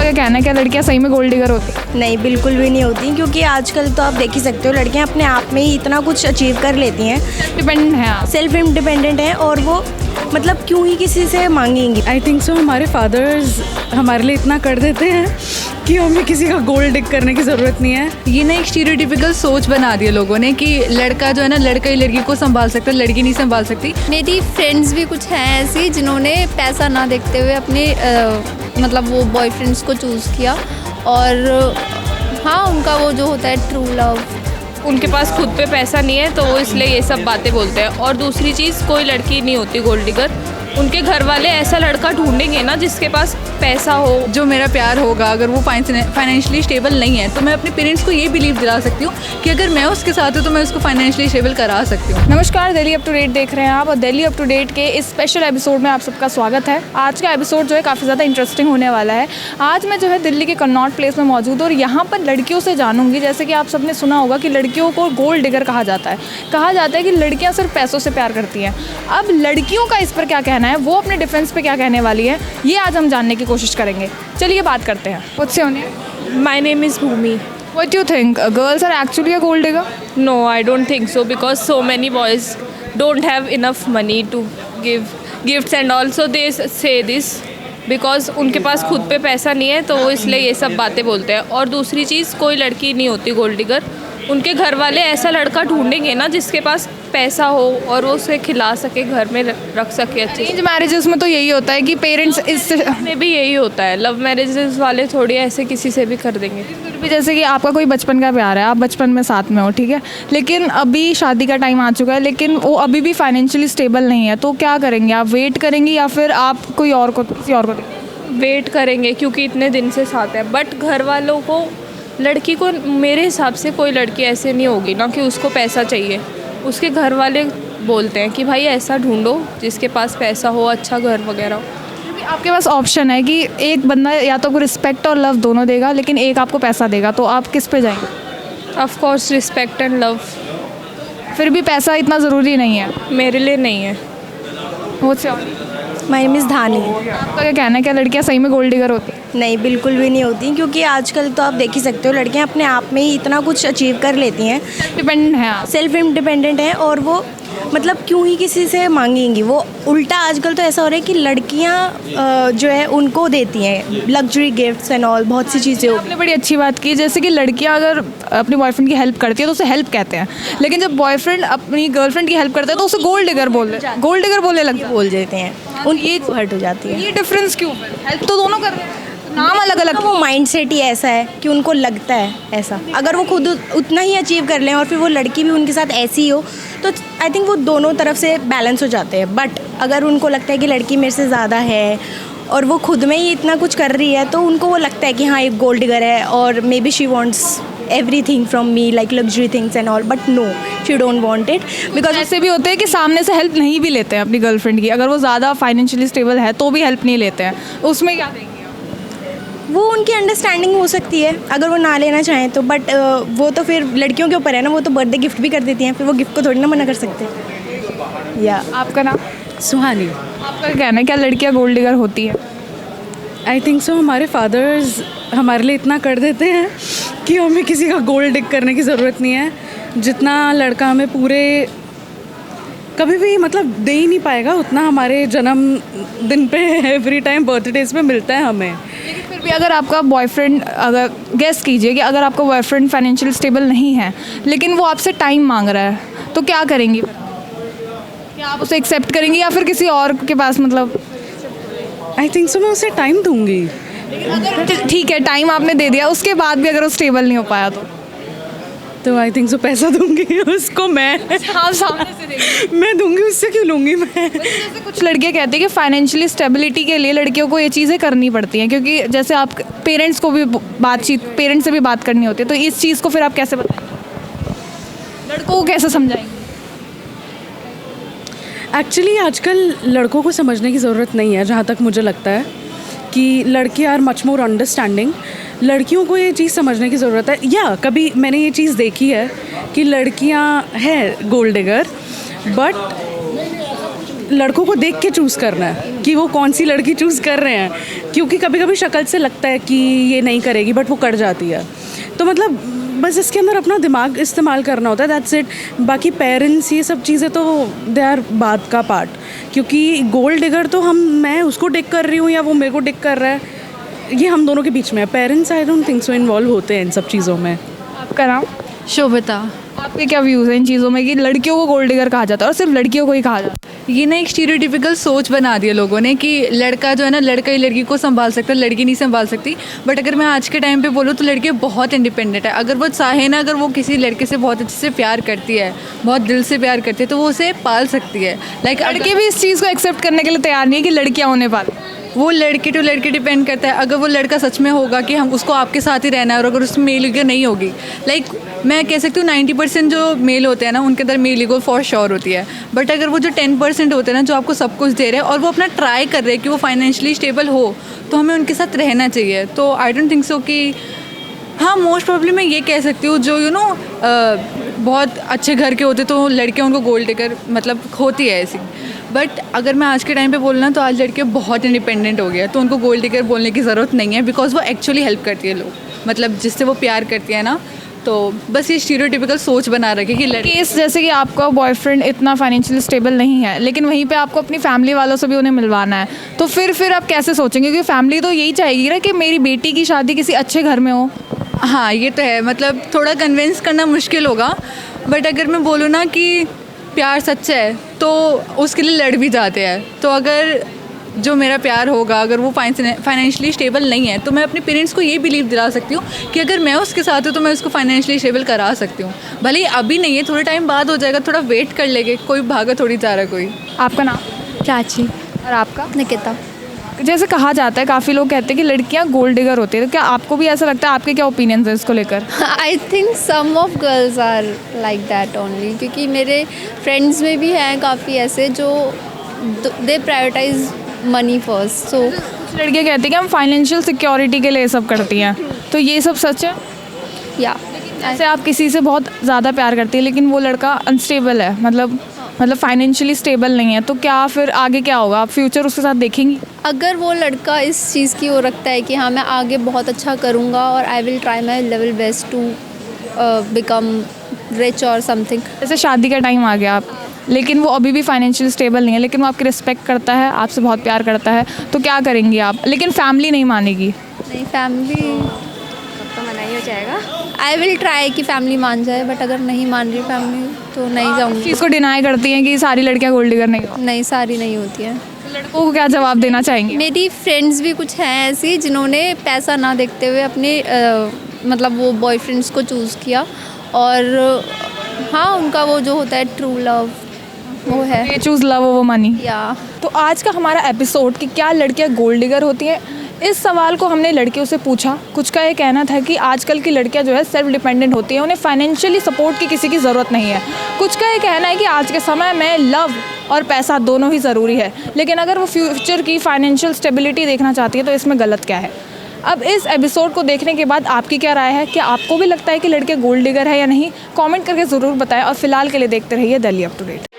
क्या कहना है, क्या लड़कियां सही में गोल्ड डिगर होती हैं? नहीं, बिल्कुल भी नहीं होती, क्योंकि आजकल तो आप देख ही सकते हो लड़कियां अपने आप में ही इतना कुछ अचीव कर लेती हैं, डिपेंडेंट है आप। सेल्फ इंडिपेंडेंट हैं, और वो मतलब क्यों ही किसी से मांगेंगी। आई थिंक सो हमारे फादर्स हमारे लिए इतना कर देते हैं कि हमें किसी का गोल्ड डिग करने की ज़रूरत नहीं है। ये ना एक स्टीरियोटिपिकल सोच बना दी है लोगों ने कि लड़का जो है ना, लड़का ही लड़की को संभाल सकता है, लड़की नहीं संभाल सकती। मेरी फ्रेंड्स भी कुछ हैं ऐसी जिन्होंने पैसा ना देखते हुए अपने मतलब वो बॉयफ्रेंड्स को चूज़ किया, और हाँ उनका वो जो होता है ट्रू लव। उनके पास खुद पे पैसा नहीं है तो वो इसलिए ये सब बातें बोलते हैं। और दूसरी चीज़, कोई लड़की नहीं होती गोल्ड डिगर, उनके घर वाले ऐसा लड़का ढूंढेंगे ना जिसके पास पैसा हो। जो मेरा प्यार होगा, अगर वो फाइनेंशियली स्टेबल नहीं है तो मैं अपने पेरेंट्स को ये बिलीव दिला सकती हूँ कि अगर मैं उसके साथ हूँ तो मैं उसको फाइनेंशियली स्टेबल करा सकती हूँ। नमस्कार, दिल्ली अप टू डेट देख रहे हैं आप, और दिल्ली अप टू डेट के इस स्पेशल एपिसोड में आप सबका स्वागत है। आज का एपिसोड जो है काफ़ी ज़्यादा इंटरेस्टिंग होने वाला है। आज मैं जो है दिल्ली के कन्नॉट प्लेस में मौजूद हूँ और यहाँ पर लड़कियों से जानूंगी, जैसे कि आप सबने सुना होगा कि लड़कियों को गोल्ड डिगर कहा जाता है। कहा जाता है कि लड़कियाँ सिर्फ पैसों से प्यार करती हैं। अब लड़कियों का इस पर क्या कहना है, वो अपने डिफेंस पे क्या कहने वाली है, ये आज हम जानने की कोशिश करेंगे। चलिए बात करते हैं। मुझसे होने my name is Bhumi. What do you think? Girls are actually a gold digger? No, I don't think so, because so many boys don't have enough money to give gifts, and also they say this because उनके पास खुद पे पैसा नहीं है तो वो इसलिए ये सब बातें बोलते हैं। और दूसरी चीज़, कोई लड़की नहीं होती गोल्ड डिगर, उनके घर वाले ऐसा लड़का ढूंढेंगे ना जिसके पास पैसा हो और वो उसे खिला सके, घर में रख सके अच्छे से। अरेंज मैरिजेस में तो यही होता है कि पेरेंट्स इससे में भी यही होता है। लव मैरिजेस वाले थोड़ी ऐसे किसी से भी कर देंगे। फिर भी जैसे कि आपका कोई बचपन का प्यार है, आप बचपन में साथ में हो, ठीक है, लेकिन अभी शादी का टाइम आ चुका है, लेकिन वो अभी भी फाइनेंशियली स्टेबल नहीं है, तो क्या करेंगे आप? वेट करेंगे या फिर आप कोई और को किसी और को देंगे? वेट करेंगे, क्योंकि इतने दिन से साथ है। बट घर वालों को, लड़की को, मेरे हिसाब से कोई लड़की ऐसे नहीं होगी ना कि उसको पैसा चाहिए। उसके घर वाले बोलते हैं कि भाई ऐसा ढूंढो जिसके पास पैसा हो, अच्छा घर वगैरह हो। आपके पास ऑप्शन है कि एक बंदा या तो रिस्पेक्ट और लव दोनों देगा, लेकिन एक आपको पैसा देगा, तो आप किस पे जाएंगे? Of course respect and love. फिर भी पैसा इतना ज़रूरी नहीं है मेरे लिए नहीं है। मुझसे। माय नेम इज़ धानी। आपका क्या कहना है, क्या लड़कियाँ सही में गोल्ड डिगर होती हैं? नहीं, बिल्कुल भी नहीं होती, क्योंकि आजकल तो आप देख ही सकते हो लड़कियां अपने आप में ही इतना कुछ अचीव कर लेती हैं, डिपेंडेंट है आप। सेल्फ इंडिपेंडेंट हैं, और वो मतलब क्यों ही किसी से मांगेंगी। वो उल्टा आजकल तो ऐसा हो रहा है कि लड़कियां जो है उनको देती हैं लग्जरी गिफ्ट्स एंड ऑल, बहुत सी चीज़ें हो। आपने बड़ी अच्छी बात की, जैसे कि लड़कियां अगर अपने बॉयफ्रेंड की हेल्प करती है तो उसे हेल्प कहते हैं, लेकिन जब बॉयफ्रेंड अपनी गर्लफ्रेंड की हेल्प करता है तो उसे गोल्ड डिगर गोल्ड डिगर बोलने लगते हैं, बोल देते हैं, उनकी हर्ट हो जाती है। ये डिफरेंस क्यों? हेल्प तो दोनों कर रहे हैं, नाम अलग अलग। वो माइंडसेट ही ऐसा है कि उनको लगता है ऐसा। अगर वो खुद उतना ही अचीव कर लें और फिर वो लड़की भी उनके साथ ऐसी ही हो, तो आई थिंक वो दोनों तरफ से बैलेंस हो जाते हैं। बट अगर उनको लगता है कि लड़की मेरे से ज़्यादा है और वो खुद में ही इतना कुछ कर रही है, तो उनको वो लगता है कि हाँ एक गोल्ड डिगर है, और may be she wants everything from me like luxury things and all, but no, she don't want it, because ऐसे भी होते हैं कि सामने से हेल्प नहीं भी लेते हैं अपनी गर्लफ्रेंड की, अगर वो ज़्यादा फाइनेंशियली स्टेबल है तो भी हेल्प नहीं लेते हैं, उसमें क्या देंगे आप? वो उनकी अंडरस्टैंडिंग हो सकती है अगर वो ना लेना चाहें तो। बट वो तो फिर लड़कियों के ऊपर है ना, वो तो बर्थडे गिफ्ट भी कर देती हैं, फिर वो गिफ्ट को थोड़ी ना मना कर सकते। या आपका नाम? सुहानी। आपका क्या कहना है, क्या लड़कियाँ गोल्ड डिगर होती हैं? आई थिंक सो हमारे फादर्स हमारे लिए इतना कर देते हैं कि हमें किसी का गोल्ड डिग करने की ज़रूरत नहीं है। जितना लड़का हमें पूरे कभी भी मतलब दे ही नहीं पाएगा, उतना हमारे जन्म दिन पे एवरी टाइम बर्थडेज पे मिलता है हमें। लेकिन फिर भी अगर आपका बॉयफ्रेंड, अगर गेस कीजिए कि अगर आपका बॉयफ्रेंड फाइनेंशियल स्टेबल नहीं है लेकिन वो आपसे टाइम मांग रहा है, तो क्या करेंगी? क्या आप उसे एक्सेप्ट करेंगी या फिर किसी और के पास, मतलब? आई थिंक सो मैं उसे टाइम दूंगी। अगर ठीक है, टाइम आपने दे दिया, उसके बाद भी अगर वो स्टेबल नहीं हो पाया तो आई थिंक सो पैसा दूंगी उसको मैं। हाँ, सामने से देंगे। मैं दूंगी, उससे क्यों लूँगी मैं? जैसे कुछ लड़कियां कहती हैं कि फाइनेंशियली स्टेबिलिटी के लिए लड़कियों को ये चीज़ें करनी पड़ती हैं, क्योंकि जैसे आप पेरेंट्स को भी पेरेंट्स से भी बात करनी होती है, तो इस चीज़ को फिर आप कैसे बताएंगे, लड़कों को कैसे समझाएंगे? एक्चुअली आजकल लड़कों को समझने की ज़रूरत नहीं है, जहाँ तक मुझे लगता है कि लड़कियाँ आर मच मोर अंडरस्टैंडिंग। लड़कियों को ये चीज़ समझने की ज़रूरत है। या कभी मैंने ये चीज़ देखी है कि लड़कियाँ हैं गोल्ड डिगर, बट लड़कों को देख के चूज़ करना है कि वो कौन सी लड़की चूज़ कर रहे हैं, क्योंकि कभी कभी शक्ल से लगता है कि ये नहीं करेगी बट वो कर जाती है। तो मतलब बस इसके अंदर अपना दिमाग इस्तेमाल करना होता है, दैट्स इट। बाकी पेरेंट्स ये सब चीज़ें तो दे आर बात का पार्ट, क्योंकि गोल्ड डिगर तो मैं उसको टिक कर रही हूँ या वो मेरे को टिक कर रहा है, ये हम दोनों के बीच में है। Parents I don't think so involve होते हैं इन सब चीज़ों में। आपका नाम? शोभिता। आपके क्या व्यूज़ हैं इन चीज़ों में कि लड़कियों को गोल्ड डिगर कहा जाता है और सिर्फ लड़कियों को ही कहा जाता है? ये ना एक स्टीरियोटिपिकल सोच बना दी है लोगों ने कि लड़का जो है ना, लड़का ही लड़की को संभाल सकता है, लड़की नहीं संभाल सकती। बट अगर मैं आज के टाइम पे बोलूँ तो लड़की बहुत इंडिपेंडेंट है। अगर वो चाहे ना, अगर वो किसी लड़के से बहुत अच्छे से प्यार करती है, बहुत दिल से प्यार करती है, तो वो उसे पाल सकती है। लाइक लड़के भी इस चीज़ को एक्सेप्ट करने के लिए तैयार नहीं है कि लड़कियाँ उन्हें पालें। वो लड़के टू लड़के डिपेंड करता है। अगर वो लड़का सच में होगा कि हम उसको आपके साथ ही रहना है, और अगर उसमें मेल ईगो नहीं होगी, लाइक मैं कह सकती हूँ 90% जो मेल होते हैं ना, उनके अंदर मेल ईगो फॉर श्योर होती है। बट अगर वो जो 10% होते हैं ना, जो आपको सब कुछ दे रहे हैं और वो अपना ट्राई कर रहे हैं कि वो फाइनेंशियली स्टेबल हो, तो हमें उनके साथ रहना चाहिए। तो आई डोंट थिंक सो कि हाँ, मोस्ट प्रॉब्ली मैं ये कह सकती हूँ जो बहुत अच्छे घर के होते तो लड़कियाँ उनको गोल्ड डिगर मतलब होती है ऐसी। बट अगर मैं आज के टाइम पे बोलना, तो आज लड़के बहुत इंडिपेंडेंट हो गया, तो उनको गोल्ड डिगर बोलने की ज़रूरत नहीं है, बिकॉज वो एक्चुअली हेल्प करती है लोग, मतलब जिससे वो प्यार करती है ना। तो बस ये स्टीरियोटिपिकल सोच बना रखी कि केस जैसे कि आपका बॉयफ्रेंड इतना फाइनेंशियली स्टेबल नहीं है, लेकिन वहीं पे आपको अपनी फैमिली वालों से भी उन्हें मिलवाना है, तो फिर आप कैसे सोचेंगे? क्योंकि फैमिली तो यही चाहेगी ना कि मेरी बेटी की शादी किसी अच्छे घर में हो। हाँ, ये तो है, मतलब थोड़ा कन्विंस करना मुश्किल होगा। बट अगर मैं बोलूँ ना कि प्यार सच्चा है, तो उसके लिए लड़ भी जाते हैं। तो अगर जो मेरा प्यार होगा, अगर वो फाइनेंशियली स्टेबल नहीं है, तो मैं अपने पेरेंट्स को ये बिलीव दिला सकती हूँ कि अगर मैं उसके साथ हूँ तो मैं उसको फाइनेंशियली स्टेबल करा सकती हूँ। भले ही अभी नहीं है, थोड़े टाइम बाद हो जाएगा, थोड़ा वेट कर लेंगे, कोई भागा थोड़ी जा रहा कोई। आपका नाम? प्राची। और आपका? निकिता। जैसे कहा जाता है, काफ़ी लोग कहते हैं कि लड़कियां गोल्ड डिगर होती है, तो क्या आपको भी ऐसा लगता है? आपके क्या ओपिनियंस है इसको लेकर? I think some of girls are like that only, क्योंकि मेरे फ्रेंड्स में भी हैं काफ़ी ऐसे जो they prioritize money first. So कुछ लड़कियां कहती हैं कि हम फाइनेंशियल सिक्योरिटी के लिए ये सब करती हैं, तो ये सब सच है? या जैसे आप किसी से बहुत ज़्यादा प्यार करती है, लेकिन वो लड़का अनस्टेबल है, मतलब फाइनेंशियली स्टेबल नहीं है, तो क्या फिर आगे क्या होगा? आप फ्यूचर उसके साथ देखेंगी? अगर वो लड़का इस चीज़ की ओर रखता है कि हाँ, मैं आगे बहुत अच्छा करूँगा और I will try my level best to become rich और समथिंग। जैसे शादी का टाइम आ गया, आप लेकिन वो अभी भी फाइनेंशियली स्टेबल नहीं है, लेकिन वो आपकी रिस्पेक्ट करता है, आपसे बहुत प्यार करता है, तो क्या करेंगी आप? लेकिन फैमिली नहीं मानेगी। नहीं, फैमिली तो मना ही हो जाएगा। आई विल ट्राई कि फैमिली मान जाए, बट अगर नहीं मान रही फैमिली तो नहीं जाऊँगी। चीज़ को डिनाई करती हैं कि सारी लड़कियां गोल्ड डिगर नहीं होती। नहीं, सारी नहीं होती हैं। लड़कों को क्या जवाब देना चाहेंगे? मेरी फ्रेंड्स भी कुछ हैं ऐसी जिन्होंने पैसा ना देखते हुए अपने मतलब वो बॉयफ्रेंड्स को चूज़ किया, और हाँ, उनका वो जो होता है ट्रू लव वो है। ये चूज़ लव वो मनी। या तो आज का हमारा एपिसोड कि क्या लड़कियां गोल्ड डिगर होती हैं, इस सवाल को हमने लड़कियों से पूछा। कुछ का ये कहना था कि आजकल की लड़कियां जो है सेल्फ डिपेंडेंट होती हैं, उन्हें फाइनेंशियली सपोर्ट की किसी की ज़रूरत नहीं है। कुछ का ये कहना है कि आज के समय में लव और पैसा दोनों ही ज़रूरी है, लेकिन अगर वो फ्यूचर की फाइनेंशियल स्टेबिलिटी देखना चाहती है तो इसमें गलत क्या है? अब इस एपिसोड को देखने के बाद आपकी क्या राय है? क्या आपको भी लगता है कि लड़के गोल्ड डिगर है या नहीं? कमेंट करके ज़रूर बताएं, और फिलहाल के लिए देखते रहिए दिल्ली अप टू डेट।